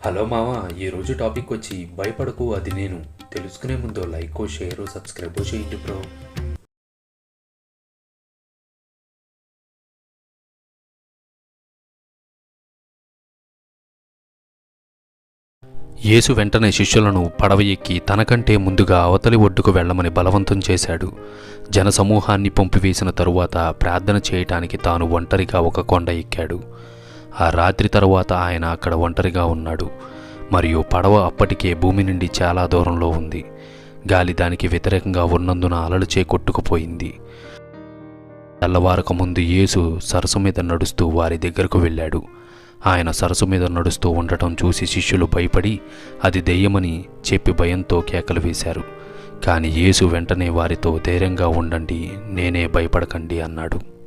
Hello మామ, ఈరోజు topic వచ్చి భయపడకు అది నేను. తెలుసుకునే ముందు లైక్ షేర్ సబ్స్క్రైబ్ చేయండి బ్రో. యేసు వెంటనే శిష్యులను పడవ ఎక్కి తనకంటే ముందుగా అవతలి ఒడ్డుకు వెళ్లమని బలవంతం చేశాడు. జనసమూహాన్ని పంపివేసిన తరువాత ప్రార్థన చేయటానికి తాను ఒంటరిగా ఒక కొండ ఎక్కాడు. ఆ రాత్రి తరువాత ఆయన అక్కడ ఒంటరిగా ఉన్నాడు. మరియు పడవ అప్పటికే భూమి నుండి చాలా దూరంలో ఉంది. గాలి దానికి వ్యతిరేకంగా ఉన్నందున అలలుచే కొట్టుకుపోయింది. తెల్లవారక ముందు యేసు సరస్సు మీద నడుస్తూ వారి దగ్గరకు వెళ్ళాడు. ఆయన సరస్సు మీద నడుస్తూ ఉండటం చూసి శిష్యులు భయపడి అది దెయ్యమని చెప్పి భయంతో కేకలు వేశారు. కానీ యేసు వెంటనే వారితో ధైర్యంగా ఉండండి, నేనే, భయపడకండి అన్నాడు.